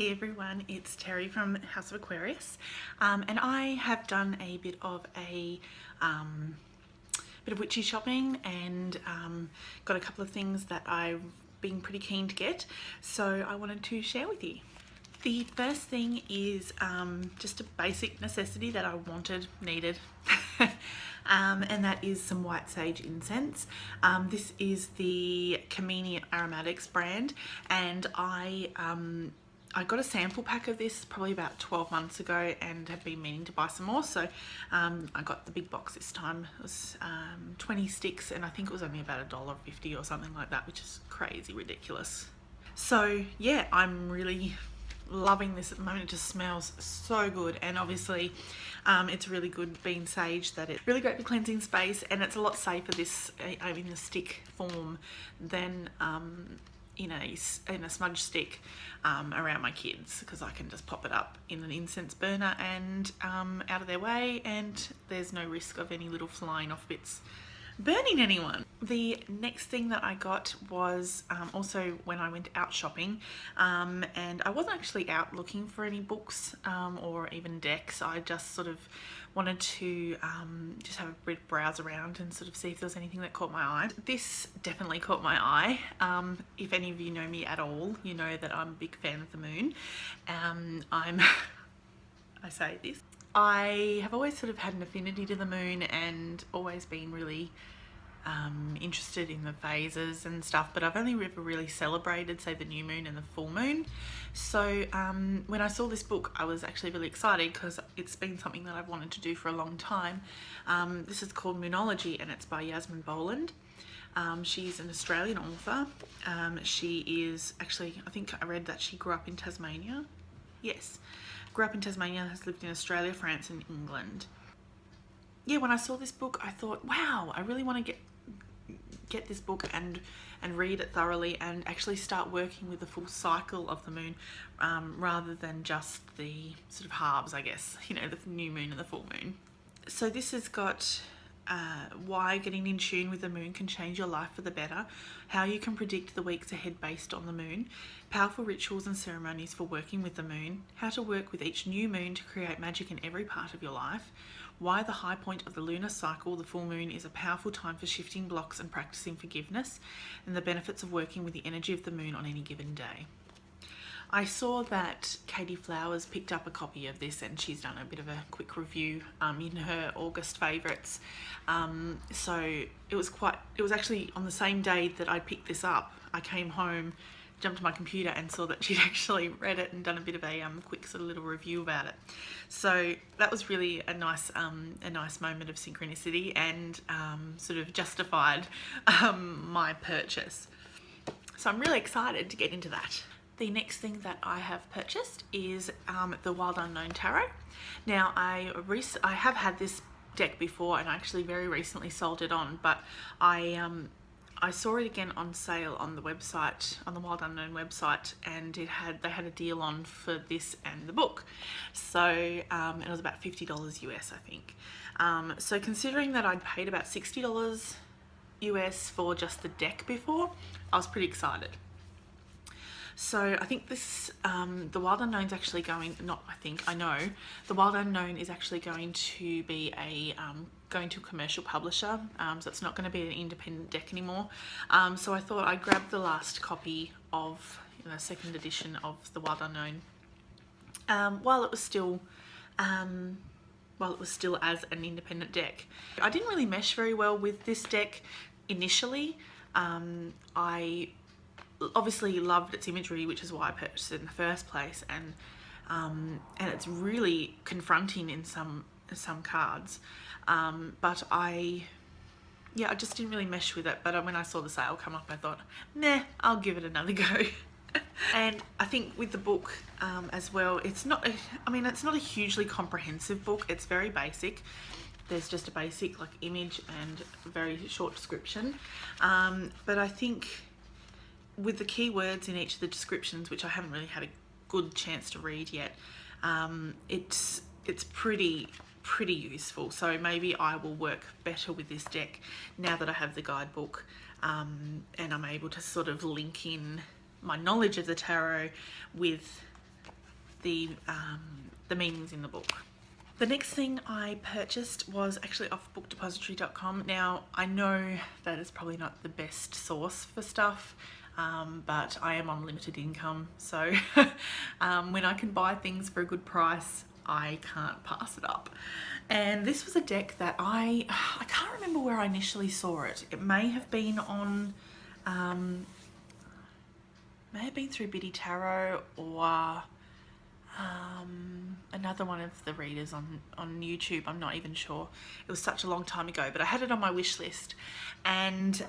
Hey everyone, it's Terry from House of Aquarius, and I have done a bit of witchy shopping and got a couple of things that I've been pretty keen to get, so I wanted to share with you. The first thing is just a basic necessity that I needed, and that is some white sage incense. This is the Kamini Aromatics brand, and I got a sample pack of this probably about 12 months ago and have been meaning to buy some more, so I got the big box this time. It was 20 sticks and I think it was only about $1.50 or something like that, which is crazy ridiculous. So yeah, I'm really loving this at the moment. It just smells so good, and obviously it's really good being sage that it's really great for cleansing space, and it's a lot safer this in the stick form than in a smudge stick around my kids, because I can just pop it up in an incense burner and out of their way, and there's no risk of any little flying off bits burning anyone. The next thing that I got was also when I went out shopping, and I wasn't actually out looking for any books or even decks. I just sort of wanted to just have a bit browse around and sort of see if there was anything that caught my eye. This definitely caught my eye. If any of you know me at all, you know that I'm a big fan of the moon. I say this, I have always sort of had an affinity to the moon and always been really interested in the phases and stuff, but I've only ever really celebrated, say, the new moon and the full moon. So when I saw this book, I was actually really excited because it's been something that I've wanted to do for a long time. This is called Moonology, and it's by Yasmin Boland. She's an Australian author. She is actually, I think I read that she grew up in Tasmania. Yes, grew up in Tasmania, has lived in Australia, France and England. Yeah, when I saw this book, I thought, wow, I really want to get this book and read it thoroughly and actually start working with the full cycle of the moon, rather than just the sort of halves, I guess, you know, the new moon and the full moon. So this has got why getting in tune with the moon can change your life for the better, how you can predict the weeks ahead based on the moon, powerful rituals and ceremonies for working with the moon, how to work with each new moon to create magic in every part of your life, why the high point of the lunar cycle, the full moon, is a powerful time for shifting blocks and practicing forgiveness, and the benefits of working with the energy of the moon on any given day. I saw that Katie Flowers picked up a copy of this, and she's done a bit of a quick review in her August favourites. So it was actually on the same day that I picked this up, I came home, jumped to my computer and saw that she'd actually read it and done a bit of a quick sort of little review about it. So that was really a nice moment of synchronicity, and sort of justified my purchase. So I'm really excited to get into that. The next thing that I have purchased is the Wild Unknown Tarot. Now I have had this deck before, and I actually very recently sold it on, but I saw it again on sale on the website, on the Wild Unknown website, and they had a deal on for this and the book. So it was about $50 US, I think. So considering that I'd paid about $60 US for just the deck before, I was pretty excited. So I think this, the Wild Unknown's actually going, I know, the Wild Unknown is actually going to be going to a commercial publisher, so it's not going to be an independent deck anymore. So I thought I'd grab the last copy of the second edition of the Wild Unknown while it was still as an independent deck. I didn't really mesh very well with this deck initially. I obviously loved its imagery, which is why I purchased it in the first place, and it's really confronting in some cards, but I just didn't really mesh with it. But when I saw the sale come up, I thought, nah, I'll give it another go. And I think with the book as well, it's not a hugely comprehensive book. It's very basic. There's just a basic image and a very short description, but I think with the keywords in each of the descriptions, which I haven't really had a good chance to read yet, it's pretty useful. So maybe I will work better with this deck now that I have the guidebook, and I'm able to sort of link in my knowledge of the tarot with the meanings in the book. The next thing I purchased was actually off bookdepository.com. Now, I know that is probably not the best source for stuff, but I am on limited income, so when I can buy things for a good price, I can't pass it up. And this was a deck that I can't remember where I initially saw it. It may have been on, may have been through Biddy Tarot or another one of the readers on YouTube. I'm not even sure. It was such a long time ago, but I had it on my wish list, and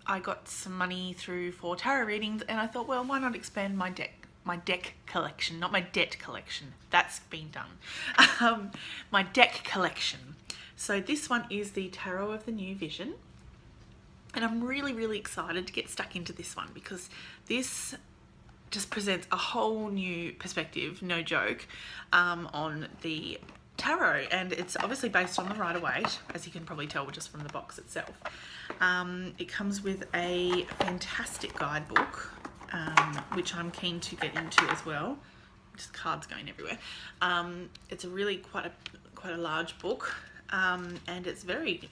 I got some money through for tarot readings, and I thought, well, why not expand my deck collection, not my debt collection. That's been done. My deck collection. So this one is the Tarot of the New Vision, and I'm really, really excited to get stuck into this one because this just presents a whole new perspective, no joke, on the tarot, and it's obviously based on the Rider-Waite, as you can probably tell just from the box itself. It comes with a fantastic guidebook, which I'm keen to get into as well. Just cards going everywhere. It's a really quite a large book, and it's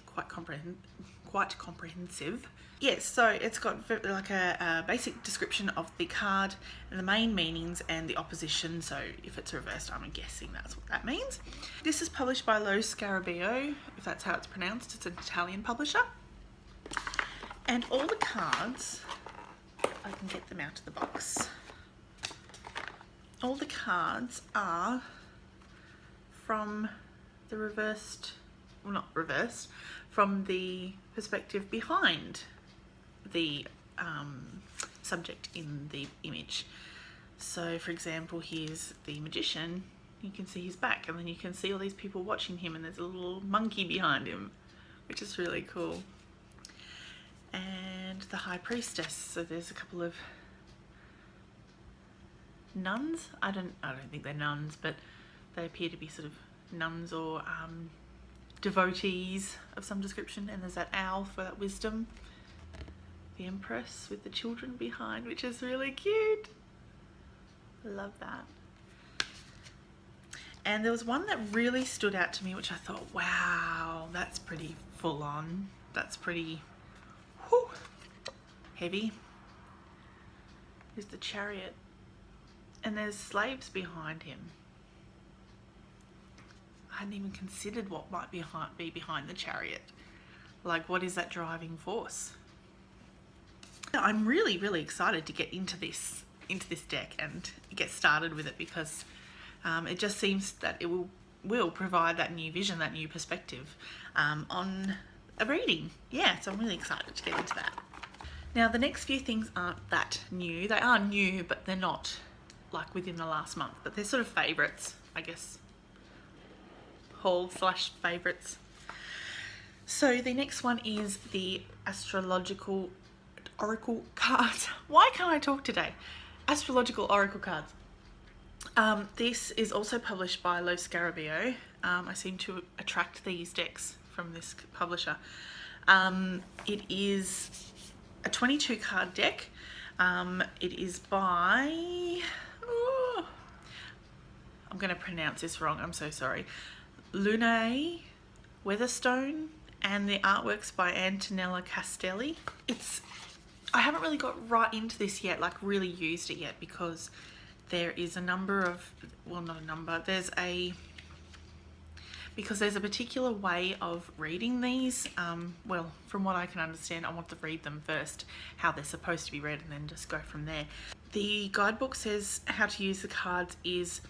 quite comprehensive. Yes, so it's got like a basic description of the card and the main meanings and the opposition. So if it's reversed, I'm guessing that's what that means. This is published by Lo Scarabeo, if that's how it's pronounced. It's an Italian publisher. And all the cards, I can get them out of the box. All the cards are from the reversed, well, not reversed, from the perspective behind the subject in the image. So for example, here's the magician. You can see his back, and then you can see all these people watching him, and there's a little monkey behind him, which is really cool. And the high priestess. So there's a couple of nuns. I don't think they're nuns, but they appear to be sort of nuns or devotees of some description. And there's that owl for that wisdom. The Empress with the children behind, which is really cute. Love that. And there was one that really stood out to me, which I thought, wow, that's pretty full on. That's pretty heavy. Here's the Chariot, and there's slaves behind him. I hadn't even considered what might be behind the Chariot. Like, what is that driving force? I'm really, really excited to get into this deck and get started with it, because it just seems that it will provide that new vision, that new perspective on a reading. Yeah, so I'm really excited to get into that. Now, the next few things aren't that new. They are new, but they're not like within the last month, but they're sort of favourites, I guess. Haul/favourites. So the next one is the astrological oracle cards. Why can't I talk today? Astrological oracle cards. This is also published by Lo Scarabeo. I seem to attract these decks from this publisher. It is a 22 card deck. It is by, I'm going to pronounce this wrong, I'm so sorry, Lune Weatherstone, and the artwork's by Antonella Castelli. I haven't really got right into this yet, like really used it yet, because there is a number of, well, not a number, because there's a particular way of reading these. Well, from what I can understand, I want to read them first, how they're supposed to be read, and then just go from there. The guidebook says how to use the cards is,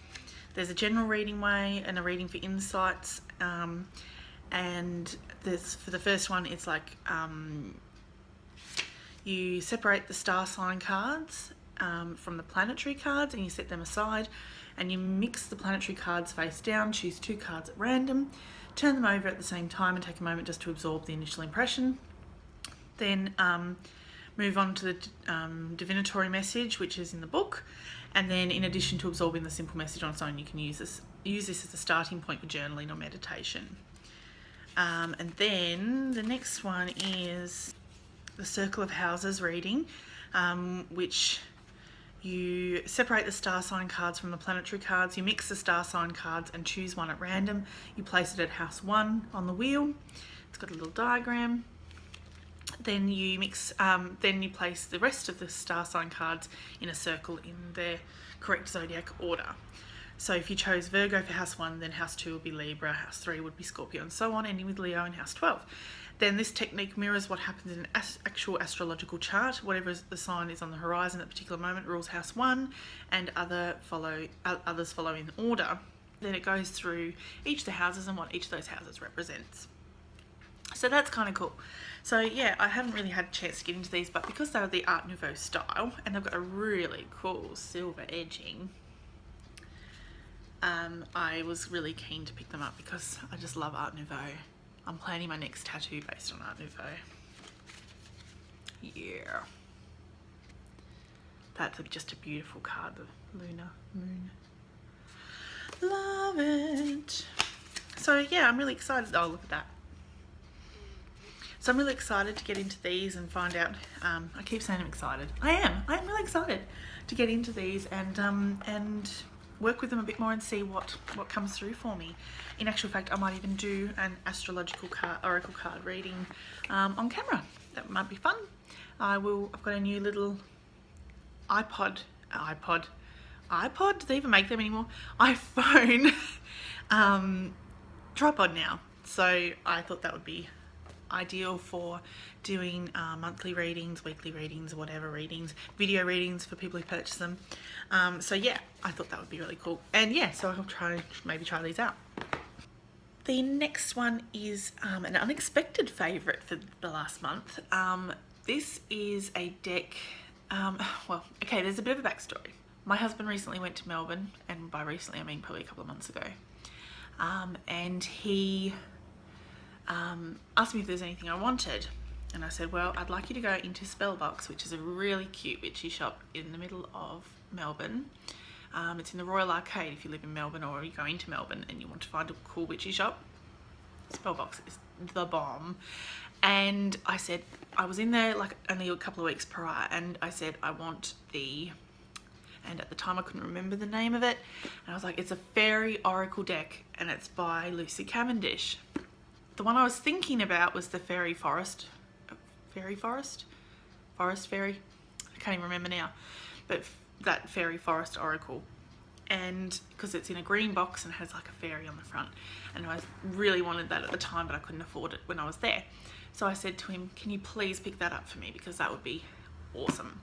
there's a general reading way and a reading for insights, and for the first one, it's like you separate the star sign cards from the planetary cards, and you set them aside, and you mix the planetary cards face down, choose 2 cards at random, turn them over at the same time, and take a moment just to absorb the initial impression. Then move on to the divinatory message, which is in the book, and then in addition to absorbing the simple message on its own, you can use this as a starting point for journaling or meditation. And then the next one is the Circle of Houses reading, which You separate the star sign cards from the planetary cards. You mix the star sign cards and choose one at random. You place it at house 1 on the wheel. It's got a little diagram. Then you then you place the rest of the star sign cards in a circle in their correct zodiac order. So if you chose Virgo for house 1, then house 2 would be Libra, house 3 would be Scorpio, and so on, ending with Leo in house 12. Then this technique mirrors what happens in an actual astrological chart. Whatever the sign is on the horizon at a particular moment rules house 1, and others follow in order. Then it goes through each of the houses and what each of those houses represents. So that's kind of cool. So yeah, I haven't really had a chance to get into these, but because they're the Art Nouveau style and they've got a really cool silver edging, I was really keen to pick them up because I just love Art Nouveau. I'm planning my next tattoo based on Art Nouveau. Yeah. That's just a beautiful card, the lunar moon. Love it. So yeah, I'm really excited. Oh, look at that. So I'm really excited to get into these and find out. I keep saying I'm excited. I am really excited to get into these and work with them a bit more and see what comes through for me. In actual fact, I might even do an astrological oracle card reading on camera. That might be fun. I've got a new little iPod. Do they even make them anymore? iPhone tripod now. So I thought that would be ideal for doing monthly readings, weekly readings, whatever readings, video readings for people who purchase them. So yeah, I thought that would be really cool. And yeah, so I'll maybe try these out. The next one is an unexpected favourite for the last month. This is a deck, well, okay, there's a bit of a backstory. My husband recently went to Melbourne, and by recently I mean probably a couple of months ago, and he asked me if there's anything I wanted, and I said, well, I'd like you to go into Spellbox, which is a really cute witchy shop in the middle of Melbourne. It's in the Royal Arcade if you live in Melbourne or you go into Melbourne and you want to find a cool witchy shop. Spellbox is the bomb. And I said, I was in there like only a couple of weeks prior, and I said, I want and at the time I couldn't remember the name of it, and I was like, it's a fairy oracle deck and it's by Lucy Cavendish. The one I was thinking about was the Fairy Forest. Forest Fairy? I can't even remember now. But that Fairy Forest Oracle. And because it's in a green box and has like a fairy on the front. And I really wanted that at the time, but I couldn't afford it when I was there. So I said to him, can you please pick that up for me? Because that would be awesome.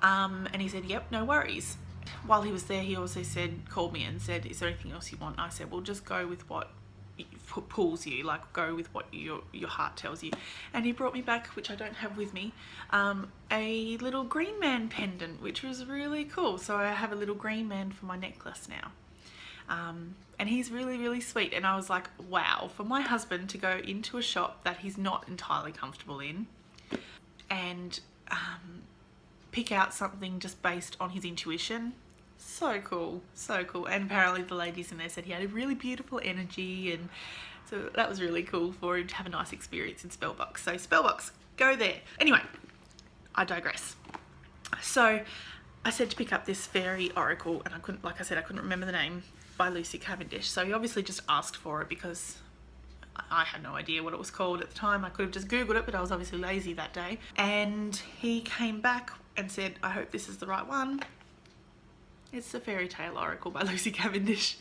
And he said, yep, no worries. While he was there, he also called me and said, is there anything else you want? And I said, well, just go with what pulls you, like go with what your heart tells you. And he brought me back, which I don't have with me, a little green man pendant, which was really cool. So I have a little green man for my necklace now, and he's really, really sweet. And I was like, wow, for my husband to go into a shop that he's not entirely comfortable in and pick out something just based on his intuition. So cool, so cool. And apparently the ladies in there said he had a really beautiful energy, and so that was really cool for him to have a nice experience in Spellbox. So Spellbox, go there. Anyway, I digress. So I said to pick up this fairy oracle, and I couldn't, like I said, I couldn't remember the name, by Lucy Cavendish. So he obviously just asked for it because I had no idea what it was called at the time. I could have just Googled it, but I was obviously lazy that day. And he came back and said, I hope this is the right one. It's the Fairy Tale Oracle by Lucy Cavendish.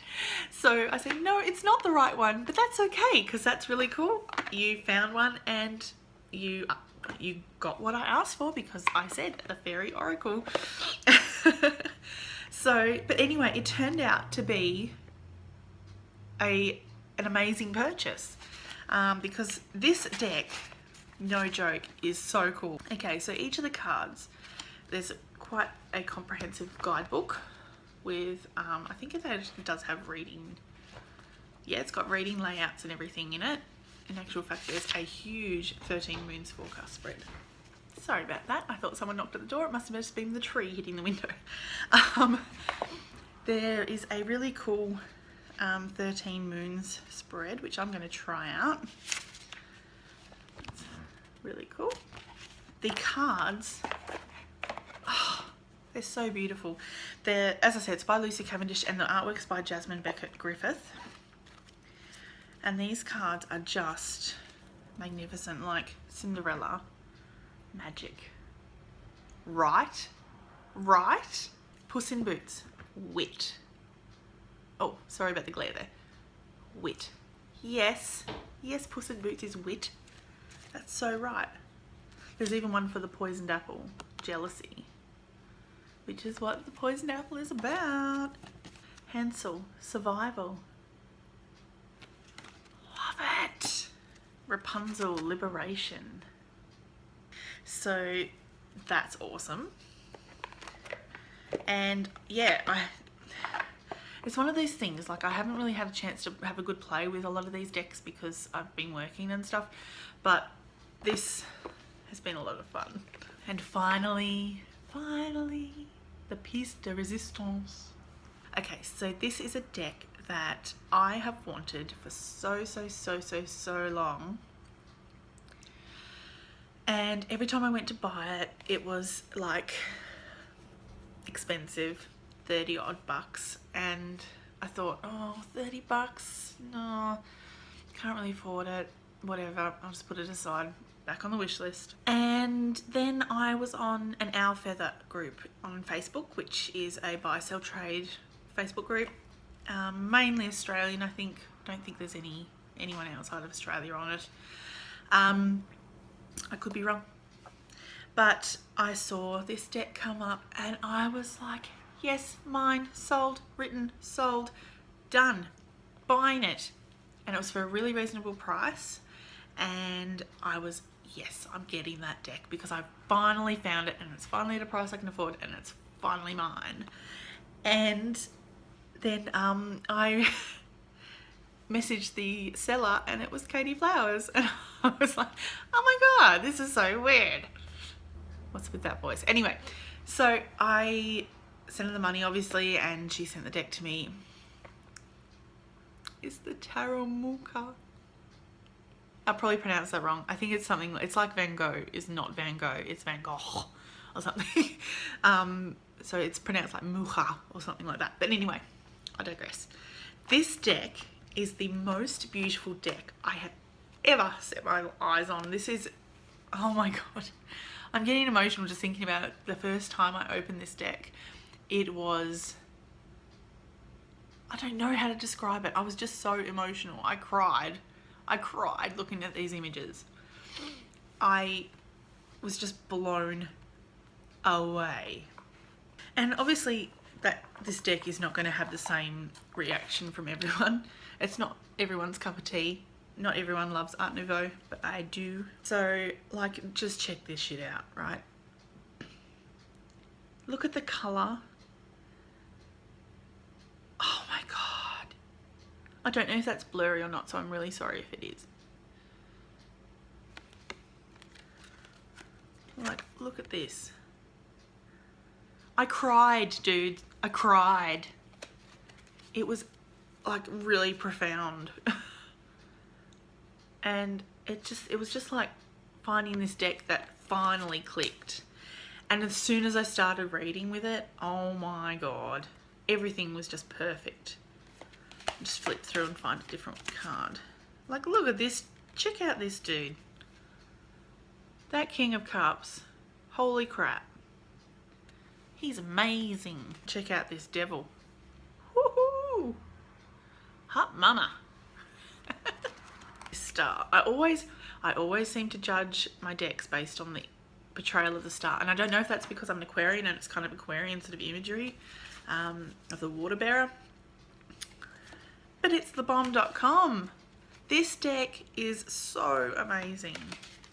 So I said, no, it's not the right one, but that's okay, because that's really cool. You found one and you got what I asked for, because I said the Fairy Oracle. So, but anyway, it turned out to be an amazing purchase, because this deck, no joke, is so cool. Okay, so each of the cards, there's quite a comprehensive guidebook with, I think it does have reading. Yeah, it's got reading layouts and everything in it. In actual fact, there's a huge 13 moons forecast spread. Sorry about that. I thought someone knocked at the door. It must have just been the tree hitting the window. There is a really cool 13 moons spread, which I'm going to try out. It's really cool. The cards, They're so beautiful. They're, as I said, it's by Lucy Cavendish and the artwork's by Jasmine Beckett Griffith. And these cards are just magnificent, like Cinderella, magic. Right? Right? Puss in Boots, wit. Oh, sorry about the glare there. Wit. Yes, yes, Puss in Boots is wit. That's so right. There's even one for the poisoned apple, jealousy, which is what the poisoned apple is about. Hansel, survival. Love it. Rapunzel, liberation. So that's awesome. And yeah, it's one of these things, like I haven't really had a chance to have a good play with a lot of these decks because I've been working and stuff, but this has been a lot of fun. And finally, the Pista Resistance. Okay, so this is a deck that I have wanted for so long. And every time I went to buy it, it was like expensive, 30 odd bucks. And I thought, oh, 30 bucks? No, can't really afford it. Whatever, I'll just put it aside, back on the wish list. And then I was on an Our Feather group on Facebook, which is a buy, sell, trade Facebook group. Mainly Australian, I think. Don't think there's anyone outside of Australia on it. I could be wrong. But I saw this deck come up and I was like, yes, mine, sold, written, sold, done, buying it. And it was for a really reasonable price. And I was, yes, I'm getting that deck because I finally found it and it's finally at a price I can afford and it's finally mine. And then I messaged the seller and it was Katie Flowers and I was like, oh my god, this is so weird. What's with that voice? Anyway, so I sent her the money obviously and she sent the deck to me. It's the Taramuka. I'll probably pronounce that wrong. I think it's something, it's like Van Gogh is not Van Gogh, it's Van Gogh or something. So it's pronounced like Mucha or something like that. But anyway, I digress. This deck is the most beautiful deck I have ever set my eyes on. This is, oh my god. I'm getting emotional just thinking about it. The first time I opened this deck, it was, I don't know how to describe it. I was just so emotional. I cried looking at these images. I was just blown away. And obviously that this deck is not going to have the same reaction from everyone. It's not everyone's cup of tea. Not everyone loves Art Nouveau, but I do. So, like, just check this shit out, right? Look at the colour. Oh my god. I don't know if that's blurry or not, so I'm really sorry if it is. Like, look at this. I cried, dude. I cried. It was, like, really profound. And it was just like finding this deck that finally clicked. And as soon as I started reading with it, oh my god, everything was just perfect. Just flip through and find a different card. Like, look at this. Check out this dude. That King of Cups. Holy crap. He's amazing. Check out this devil. Woohoo! Hot mama. Star. I always seem to judge my decks based on the portrayal of the star, and I don't know if that's because I'm an Aquarian and it's kind of Aquarian sort of imagery of the water bearer, but it's thebomb.com. This deck is so amazing.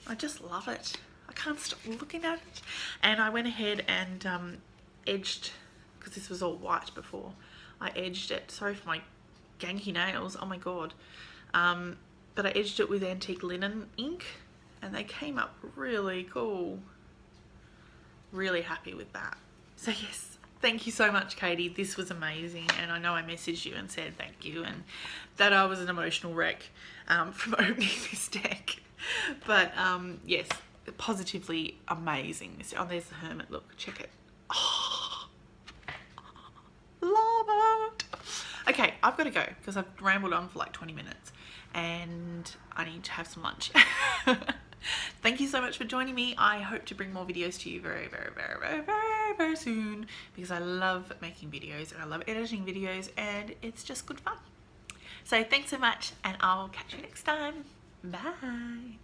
I just love it. I can't stop looking at it. And I went ahead and edged, because this was all white before, I edged it. Sorry for my ganky nails, oh my god. But I edged it with antique linen ink and they came up really cool. Really happy with that. So yes, thank you so much, Katie. This was amazing. And I know I messaged you and said thank you and that I was an emotional wreck from opening this deck. But yes, positively amazing. Oh, there's the Hermit. Look, check it. Oh, Okay, I've got to go because I've rambled on for like 20 minutes and I need to have some lunch. Thank you so much for joining me. I hope to bring more videos to you very, very, very, very, very, very soon because I love making videos and I love editing videos and it's just good fun. So thanks so much and I'll catch you next time. Bye.